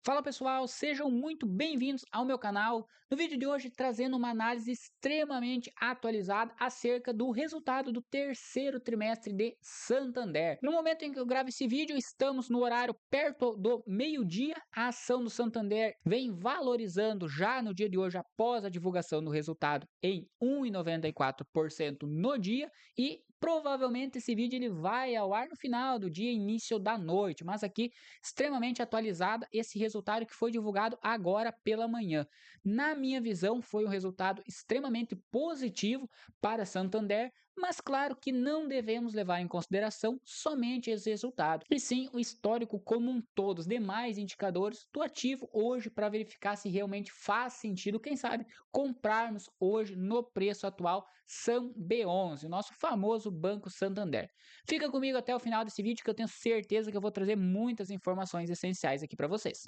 Fala pessoal, sejam muito bem-vindos ao meu canal. No vídeo de hoje, trazendo uma análise extremamente atualizada acerca do resultado do terceiro trimestre de Santander. No momento em que eu gravo esse vídeo, estamos no horário perto do meio-dia. A ação do Santander vem valorizando já no dia de hoje, após a divulgação do resultado, em 1,94% no dia e provavelmente esse vídeo ele vai ao ar no final do dia, início da noite, mas aqui extremamente atualizada esse resultado que foi divulgado agora pela manhã. Na minha visão, foi um resultado extremamente positivo para Santander, mas claro que não devemos levar em consideração somente esse resultado, e sim o histórico como um todo, os demais indicadores do ativo hoje para verificar se realmente faz sentido, quem sabe, comprarmos hoje no preço atual São B11, o nosso famoso Banco Santander. Fica comigo até o final desse vídeo que eu tenho certeza que eu vou trazer muitas informações essenciais aqui para vocês.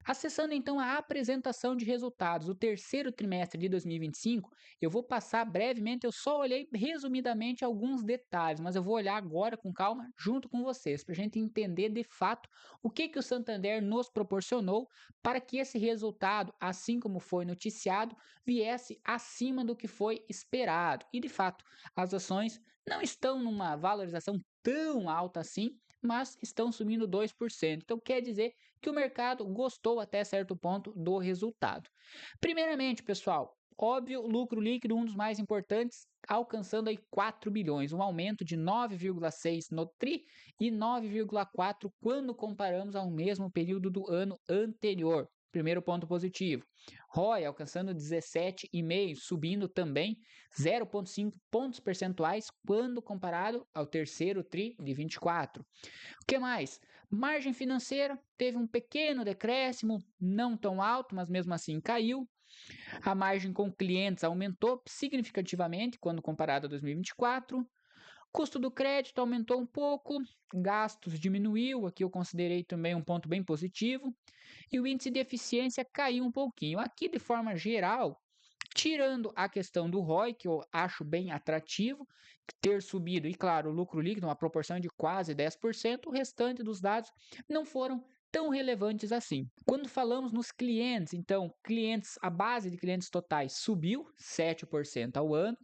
Acessando então a apresentação de resultados do terceiro trimestre de 2025, eu vou passar brevemente, eu só olhei resumidamente alguns detalhes, mas eu vou olhar agora com calma junto com vocês, para a gente entender de fato o que o Santander nos proporcionou para que esse resultado, assim como foi noticiado, viesse acima do que foi esperado. E de fato, as ações não estão numa valorização tão alta assim, mas estão subindo 2%. Então quer dizer que o mercado gostou até certo ponto do resultado. Primeiramente, pessoal, óbvio, lucro líquido um dos mais importantes, alcançando aí 4 bilhões, um aumento de 9,6 no tri e 9,4 quando comparamos ao mesmo período do ano anterior. Primeiro ponto positivo. ROI alcançando 17,5, subindo também 0,5 pontos percentuais quando comparado ao terceiro tri de 24. O que mais? Margem financeira teve um pequeno decréscimo, não tão alto, mas mesmo assim caiu. A margem com clientes aumentou significativamente quando comparado a 2024. Custo do crédito aumentou um pouco, gastos diminuiu, aqui eu considerei também um ponto bem positivo, e o índice de eficiência caiu um pouquinho. Aqui, de forma geral, tirando a questão do ROI, que eu acho bem atrativo, ter subido, e claro, o lucro líquido, uma proporção de quase 10%, o restante dos dados não foram tão relevantes assim. Quando falamos nos clientes, então, a base de clientes totais subiu 7% ao ano,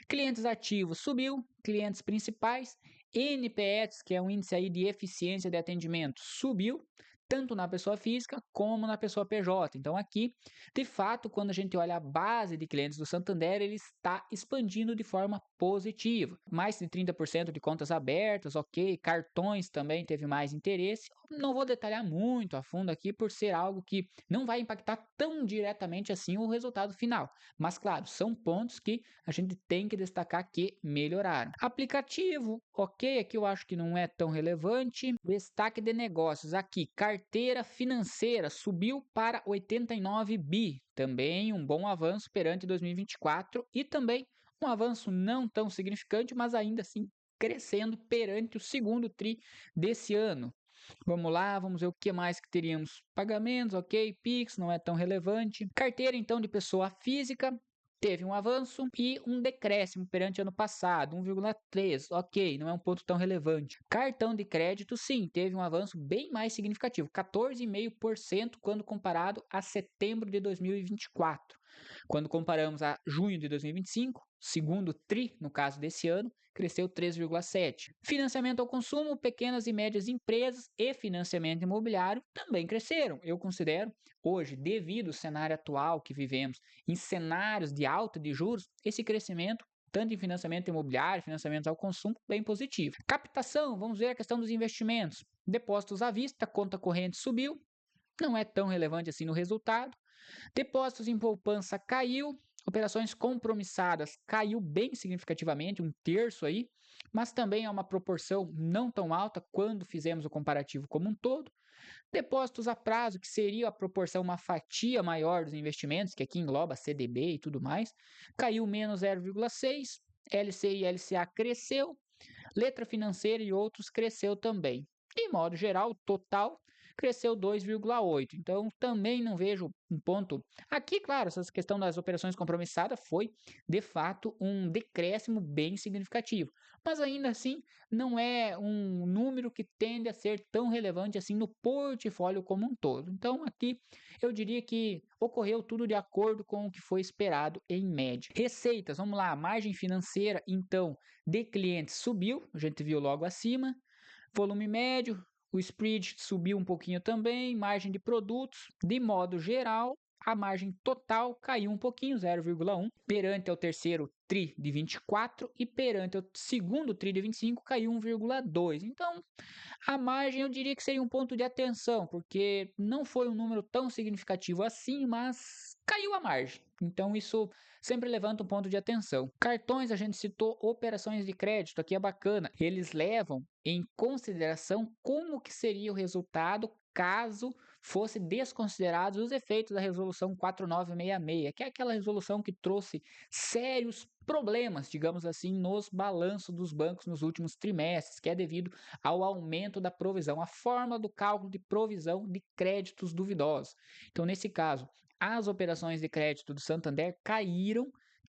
clientes ativos subiu, clientes principais, NPS, que é um índice aí de eficiência de atendimento, subiu, tanto na pessoa física como na pessoa PJ. Então aqui, de fato, quando a gente olha a base de clientes do Santander, ele está expandindo de forma positiva. Mais de 30% de contas abertas, ok, cartões também teve mais interesse. Não vou detalhar muito a fundo aqui por ser algo que não vai impactar tão diretamente assim o resultado final. Mas claro, são pontos que a gente tem que destacar que melhoraram. Aplicativo, ok, aqui eu acho que não é tão relevante. Destaque de negócios, aqui, carteira financeira subiu para 89 bi, também um bom avanço perante 2024 e também um avanço não tão significante, mas ainda assim crescendo perante o segundo tri desse ano. Vamos lá, vamos ver o que mais que teríamos. Pagamentos, ok, Pix, não é tão relevante. Carteira, então, de pessoa física, teve um avanço e um decréscimo perante ano passado, 1,3, ok, não é um ponto tão relevante. Cartão de crédito, sim, teve um avanço bem mais significativo, 14,5% quando comparado a setembro de 2024. Quando comparamos a junho de 2025, segundo tri, no caso desse ano, cresceu 3,7%. Financiamento ao consumo, pequenas e médias empresas e financiamento imobiliário também cresceram. Eu considero, hoje, devido ao cenário atual que vivemos, em cenários de alta de juros, esse crescimento, tanto em financiamento imobiliário, financiamentos ao consumo, bem positivo. Captação, vamos ver a questão dos investimentos. Depósitos à vista, conta corrente subiu, não é tão relevante assim no resultado. Depósitos em poupança caiu, operações compromissadas caiu bem significativamente, um terço aí, mas também é uma proporção não tão alta quando fizemos o comparativo como um todo. Depósitos a prazo, que seria a proporção, uma fatia maior dos investimentos, que aqui engloba CDB e tudo mais, caiu menos 0,6, LC e LCA cresceu, letra financeira e outros cresceu também. De modo geral, o total cresceu 2,8. Então, também não vejo um ponto. Aqui, claro, essa questão das operações compromissadas foi, de fato, um decréscimo bem significativo. Mas ainda assim, não é um número que tende a ser tão relevante assim no portfólio como um todo. Então, aqui eu diria que ocorreu tudo de acordo com o que foi esperado em média. Receitas, vamos lá, margem financeira, então, de clientes subiu, a gente viu logo acima. Volume médio, o spread subiu um pouquinho também, margem de produtos, de modo geral, a margem total caiu um pouquinho, 0,1, perante ao terceiro TRI de 24 e perante ao segundo TRI de 25 caiu 1,2. Então, a margem eu diria que seria um ponto de atenção, porque não foi um número tão significativo assim, mas caiu a margem. Então isso sempre levanta um ponto de atenção. Cartões, a gente citou operações de crédito, aqui é bacana. Eles levam em consideração como que seria o resultado caso fosse desconsiderados os efeitos da resolução 4966, que é aquela resolução que trouxe sérios problemas, digamos assim, nos balanços dos bancos nos últimos trimestres, que é devido ao aumento da provisão, a forma do cálculo de provisão de créditos duvidosos. Então, nesse caso, as operações de crédito do Santander caíram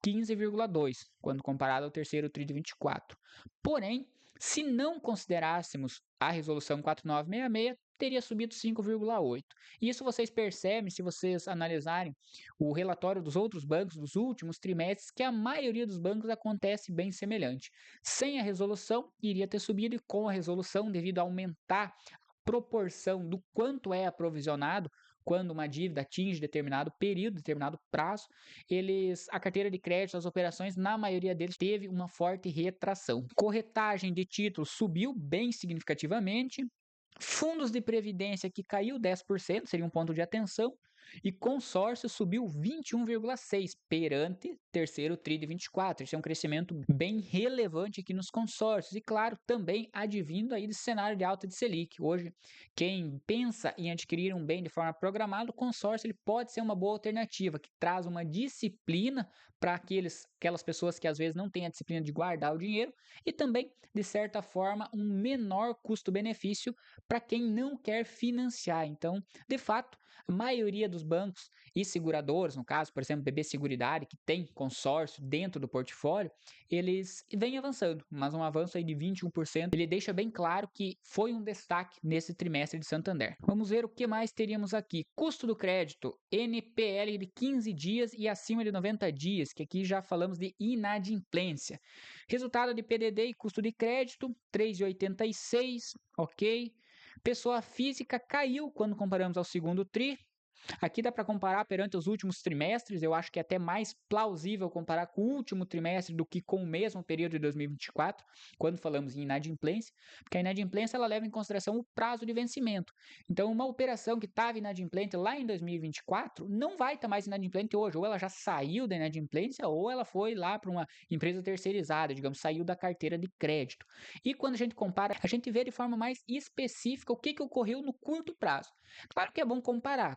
15,2 quando comparado ao terceiro TRI de 24. Porém, se não considerássemos a resolução 4966, teria subido 5,8. Isso vocês percebem se vocês analisarem o relatório dos outros bancos dos últimos trimestres, que a maioria dos bancos acontece bem semelhante. Sem a resolução, iria ter subido, e com a resolução, devido a aumentar a proporção do quanto é aprovisionado quando uma dívida atinge determinado período, determinado prazo, a carteira de crédito, as operações, na maioria deles, teve uma forte retração. Corretagem de títulos subiu bem significativamente. Fundos de previdência que caiu 10%, seria um ponto de atenção, e consórcio subiu 21,6% perante terceiro TRI de 24. Isso é um crescimento bem relevante aqui nos consórcios e, claro, também advindo aí desse cenário de alta de Selic. Hoje, quem pensa em adquirir um bem de forma programada, o consórcio ele pode ser uma boa alternativa, que traz uma disciplina para aquelas pessoas que às vezes não têm a disciplina de guardar o dinheiro e também, de certa forma, um menor custo-benefício para quem não quer financiar. Então, de fato, a maioria dos bancos e seguradoras, no caso, por exemplo, BB Seguridade, que tem consórcio dentro do portfólio, eles vêm avançando, mas um avanço aí de 21%, ele deixa bem claro que foi um destaque nesse trimestre de Santander. Vamos ver o que mais teríamos aqui. Custo do crédito, NPL de 15 dias e acima de 90 dias, que aqui já falamos de inadimplência. Resultado de PDD e custo de crédito, 3,86, ok. Pessoa física caiu quando comparamos ao segundo TRI. Aqui dá para comparar perante os últimos trimestres, eu acho que é até mais plausível comparar com o último trimestre do que com o mesmo período de 2024, quando falamos em inadimplência, porque a inadimplência ela leva em consideração o prazo de vencimento. Então, uma operação que estava inadimplente lá em 2024 não vai estar mais inadimplente hoje, ou ela já saiu da inadimplência, ou ela foi lá para uma empresa terceirizada, digamos, saiu da carteira de crédito. E quando a gente compara, a gente vê de forma mais específica o que ocorreu no curto prazo. Claro que é bom comparar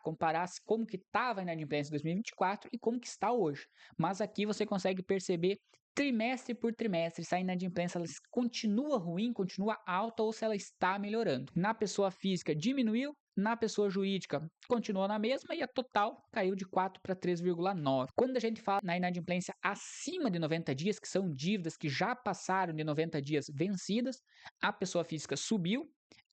como que estava a inadimplência em 2024 e como que está hoje. Mas aqui você consegue perceber trimestre por trimestre se a inadimplência ela continua ruim, continua alta ou se ela está melhorando. Na pessoa física diminuiu, na pessoa jurídica continuou na mesma e a total caiu de 4 para 3,9. Quando a gente fala na inadimplência acima de 90 dias, que são dívidas que já passaram de 90 dias vencidas, a pessoa física subiu,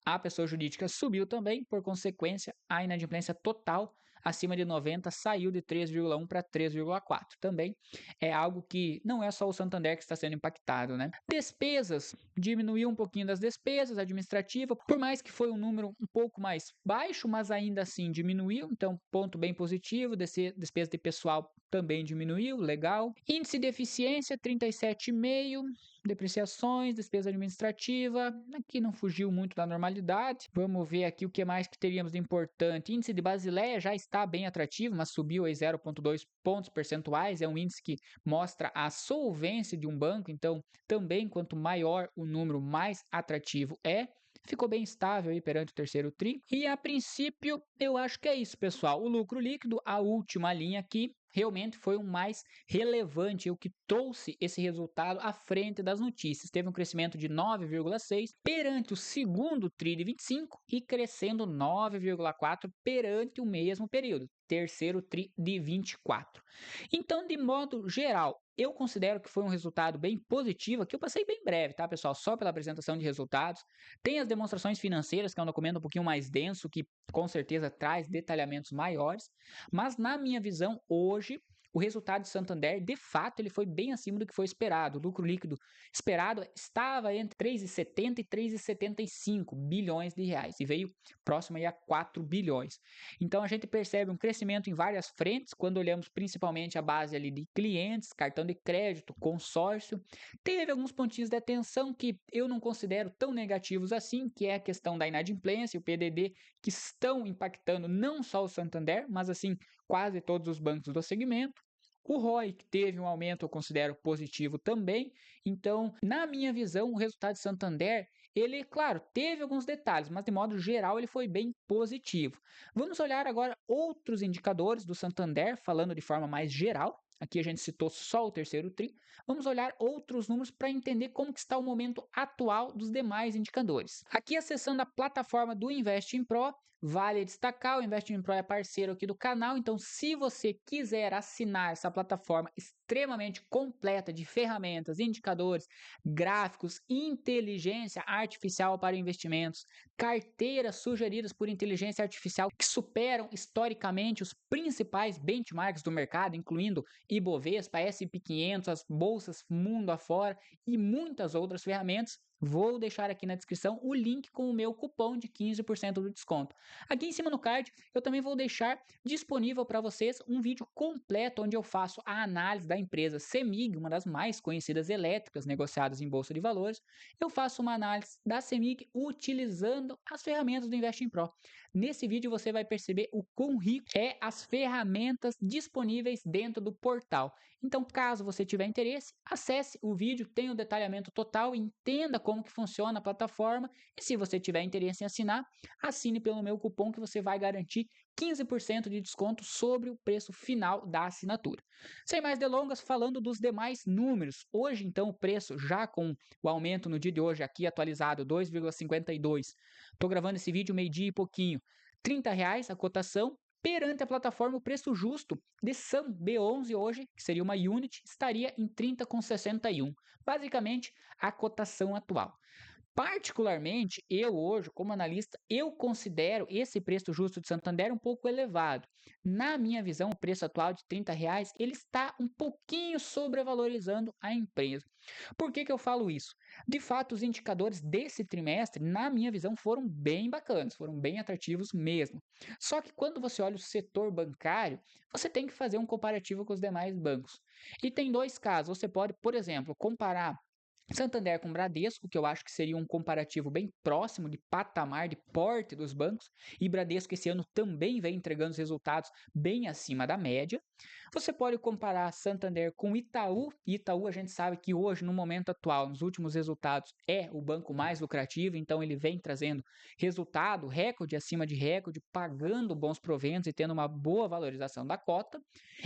a pessoa jurídica subiu também, por consequência, a inadimplência total acima de 90 saiu de 3,1 para 3,4. Também é algo que não é só o Santander que está sendo impactado, né? Despesas, diminuiu um pouquinho das despesas administrativas, por mais que foi um número um pouco mais baixo, mas ainda assim diminuiu, então ponto bem positivo, despesa de pessoal também diminuiu, legal. Índice de eficiência 37,5, depreciações, despesa administrativa, aqui não fugiu muito da normalidade. Vamos ver aqui o que mais que teríamos de importante. Índice de Basileia já está bem atrativo, mas subiu aí 0,2 pontos percentuais. É um índice que mostra a solvência de um banco, então também quanto maior o número, mais atrativo é. Ficou bem estável aí perante o terceiro TRI. E a princípio, eu acho que é isso, pessoal. O lucro líquido, a última linha aqui, realmente foi o mais relevante, o que trouxe esse resultado à frente das notícias. Teve um crescimento de 9,6 perante o segundo TRI de 25 e crescendo 9,4 perante o mesmo período, terceiro TRI de 24. Então, de modo geral, eu considero que foi um resultado bem positivo, que eu passei bem breve, tá, pessoal? Só pela apresentação de resultados. Tem as demonstrações financeiras, que é um documento um pouquinho mais denso, que com certeza traz detalhamentos maiores. Mas, na minha visão, hoje, o resultado de Santander, de fato, ele foi bem acima do que foi esperado. O lucro líquido esperado estava entre 3,70 e 3,75 bilhões de reais e veio próximo aí a 4 bilhões. Então a gente percebe um crescimento em várias frentes, quando olhamos principalmente a base ali de clientes, cartão de crédito, consórcio. Teve alguns pontinhos de atenção que eu não considero tão negativos assim, que é a questão da inadimplência e o PDD, que estão impactando não só o Santander, mas assim quase todos os bancos do segmento. O ROI, que teve um aumento, eu considero positivo também. Então, na minha visão, o resultado de Santander, ele, claro, teve alguns detalhes, mas de modo geral ele foi bem positivo. Vamos olhar agora outros indicadores do Santander, falando de forma mais geral. Aqui a gente citou só o terceiro TRI. Vamos olhar outros números para entender como que está o momento atual dos demais indicadores. Aqui acessando a plataforma do Investing Pro, vale destacar, o Investing Pro é parceiro aqui do canal, então se você quiser assinar essa plataforma extremamente completa de ferramentas, indicadores, gráficos, inteligência artificial para investimentos, carteiras sugeridas por inteligência artificial que superam historicamente os principais benchmarks do mercado, incluindo Ibovespa, S&P 500, as bolsas mundo afora e muitas outras ferramentas, vou deixar aqui na descrição o link com o meu cupom de 15% do desconto. Aqui em cima no card eu também vou deixar disponível para vocês um vídeo completo onde eu faço a análise da empresa CEMIG, uma das mais conhecidas elétricas negociadas em bolsa de valores. Eu faço uma análise da CEMIG utilizando as ferramentas do Investing Pro. Nesse vídeo você vai perceber o quão rico é as ferramentas disponíveis dentro do portal. Então, caso você tiver interesse, acesse o vídeo, tem o detalhamento total, entenda como que funciona a plataforma e se você tiver interesse em assinar, assine pelo meu cupom que você vai garantir 15% de desconto sobre o preço final da assinatura. Sem mais delongas, falando dos demais números, hoje então o preço já com o aumento no dia de hoje aqui atualizado 2,52. Estou gravando esse vídeo meio-dia e pouquinho. R$ 30 a cotação. Perante a plataforma, o preço justo de SAM B11 hoje, que seria uma unit, estaria em 30,61. Basicamente, a cotação atual. Particularmente, eu hoje, como analista, eu considero esse preço justo de Santander um pouco elevado. Na minha visão, o preço atual de R$ 30, ele está um pouquinho sobrevalorizando a empresa. Por que eu falo isso? De fato, os indicadores desse trimestre, na minha visão, foram bem bacanas, foram bem atrativos mesmo. Só que quando você olha o setor bancário, você tem que fazer um comparativo com os demais bancos. E tem dois casos. Você pode, por exemplo, comparar Santander com Bradesco, que eu acho que seria um comparativo bem próximo de patamar de porte dos bancos, e Bradesco esse ano também vem entregando os resultados bem acima da média. Você pode comparar Santander com Itaú, e Itaú a gente sabe que hoje, no momento atual, nos últimos resultados, é o banco mais lucrativo, então ele vem trazendo resultado, recorde acima de recorde, pagando bons proventos e tendo uma boa valorização da cota.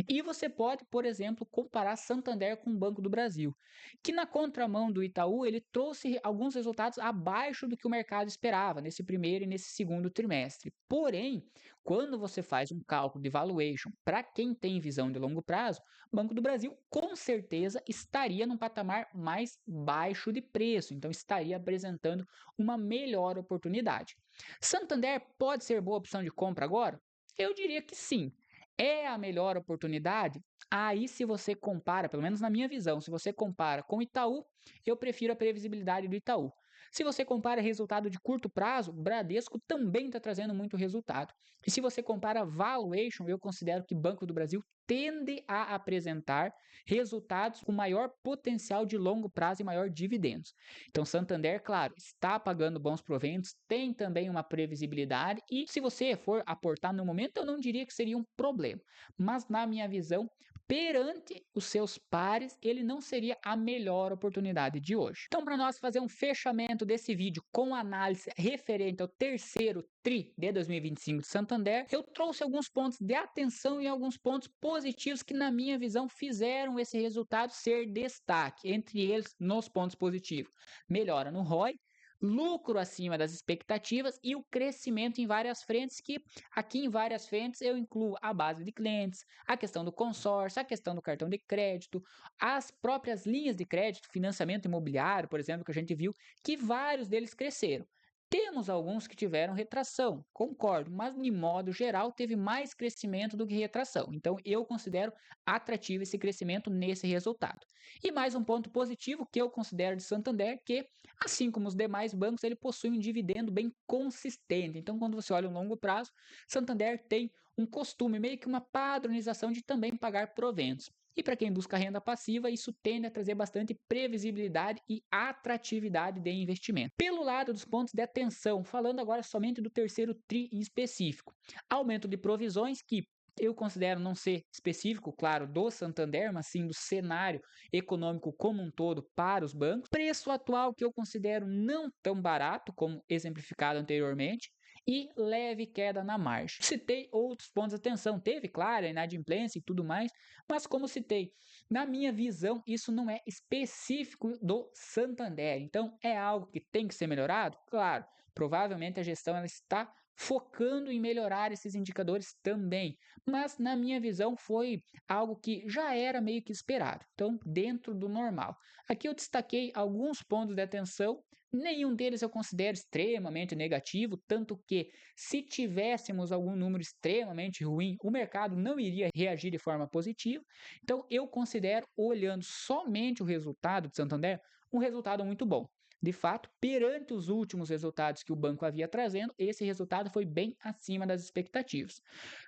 E você pode, por exemplo, comparar Santander com o Banco do Brasil, que na contramão do Itaú, ele trouxe alguns resultados abaixo do que o mercado esperava nesse primeiro e nesse segundo trimestre. Porém, quando você faz um cálculo de valuation para quem tem visão de longo prazo, o Banco do Brasil com certeza estaria num patamar mais baixo de preço, então estaria apresentando uma melhor oportunidade. Santander pode ser boa opção de compra agora? Eu diria que sim. É a melhor oportunidade? Aí, se você compara, pelo menos na minha visão, se você compara com o Itaú, eu prefiro a previsibilidade do Itaú. Se você compara resultado de curto prazo, o Bradesco também está trazendo muito resultado. E se você compara valuation, eu considero que Banco do Brasil tende a apresentar resultados com maior potencial de longo prazo e maior dividendos. Então, Santander, claro, está pagando bons proventos, tem também uma previsibilidade e se você for aportar no momento, eu não diria que seria um problema. Mas, na minha visão, perante os seus pares, ele não seria a melhor oportunidade de hoje. Então, para nós fazer um fechamento desse vídeo com análise referente ao terceiro TRI de 2025 de Santander, eu trouxe alguns pontos de atenção e alguns pontos positivos que, na minha visão, fizeram esse resultado ser destaque. Entre eles, nos pontos positivos, melhora no ROI, lucro acima das expectativas e o crescimento em várias frentes, que aqui em várias frentes eu incluo a base de clientes, a questão do consórcio, a questão do cartão de crédito, as próprias linhas de crédito, financiamento imobiliário, por exemplo, que a gente viu que vários deles cresceram. Temos alguns que tiveram retração, concordo, mas de modo geral teve mais crescimento do que retração. Então eu considero atrativo esse crescimento nesse resultado. E mais um ponto positivo que eu considero de Santander, que assim como os demais bancos, ele possui um dividendo bem consistente. Então quando você olha o longo prazo, Santander tem um costume, meio que uma padronização de também pagar proventos. E para quem busca renda passiva, isso tende a trazer bastante previsibilidade e atratividade de investimento. Pelo lado dos pontos de atenção, falando agora somente do terceiro TRI em específico, aumento de provisões que eu considero não ser específico, claro, do Santander, mas sim do cenário econômico como um todo para os bancos. Preço atual que eu considero não tão barato, como exemplificado anteriormente, e leve queda na margem. Citei outros pontos de atenção, teve, claro, a inadimplência e tudo mais, mas como citei, na minha visão, isso não é específico do Santander. Então, é algo que tem que ser melhorado? Claro, provavelmente a gestão ela está focando em melhorar esses indicadores também, mas na minha visão foi algo que já era meio que esperado, então dentro do normal. Aqui eu destaquei alguns pontos de atenção, nenhum deles eu considero extremamente negativo, tanto que se tivéssemos algum número extremamente ruim, o mercado não iria reagir de forma positiva. Então eu considero, olhando somente o resultado de Santander, um resultado muito bom. De fato, perante os últimos resultados que o banco havia trazendo, esse resultado foi bem acima das expectativas.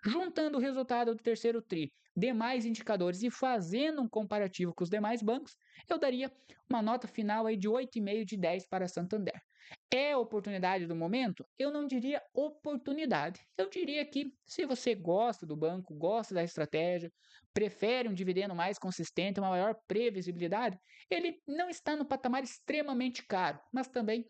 Juntando o resultado do terceiro TRI, demais indicadores e fazendo um comparativo com os demais bancos, eu daria uma nota final aí de 8,5 de 10 para Santander. É oportunidade do momento? Eu não diria oportunidade. Eu diria que se você gosta do banco, gosta da estratégia, prefere um dividendo mais consistente, uma maior previsibilidade, ele não está no patamar extremamente caro, mas também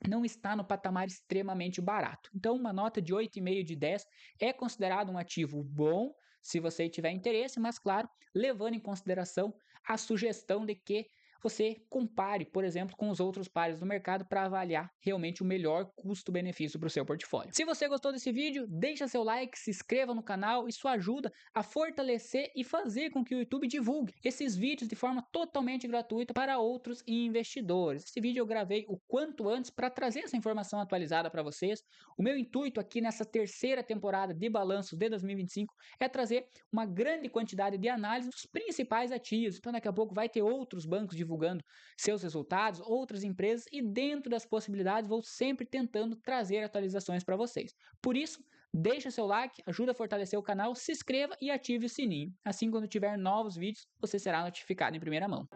não está no patamar extremamente barato. Então, uma nota de 8,5 de 10 é considerado um ativo bom, se você tiver interesse, mas claro, levando em consideração a sugestão de que você compare, por exemplo, com os outros pares do mercado para avaliar realmente o melhor custo-benefício para o seu portfólio. Se você gostou desse vídeo, deixa seu like, se inscreva no canal, isso ajuda a fortalecer e fazer com que o YouTube divulgue esses vídeos de forma totalmente gratuita para outros investidores. Esse vídeo eu gravei o quanto antes para trazer essa informação atualizada para vocês. O meu intuito aqui nessa terceira temporada de balanços de 2025 é trazer uma grande quantidade de análise dos principais ativos. Então daqui a pouco vai ter outros bancos divulgando seus resultados, outras empresas, e dentro das possibilidades vou sempre tentando trazer atualizações para vocês. Por isso, deixa seu like, ajuda a fortalecer o canal, se inscreva e ative o sininho. Assim, quando tiver novos vídeos, você será notificado em primeira mão.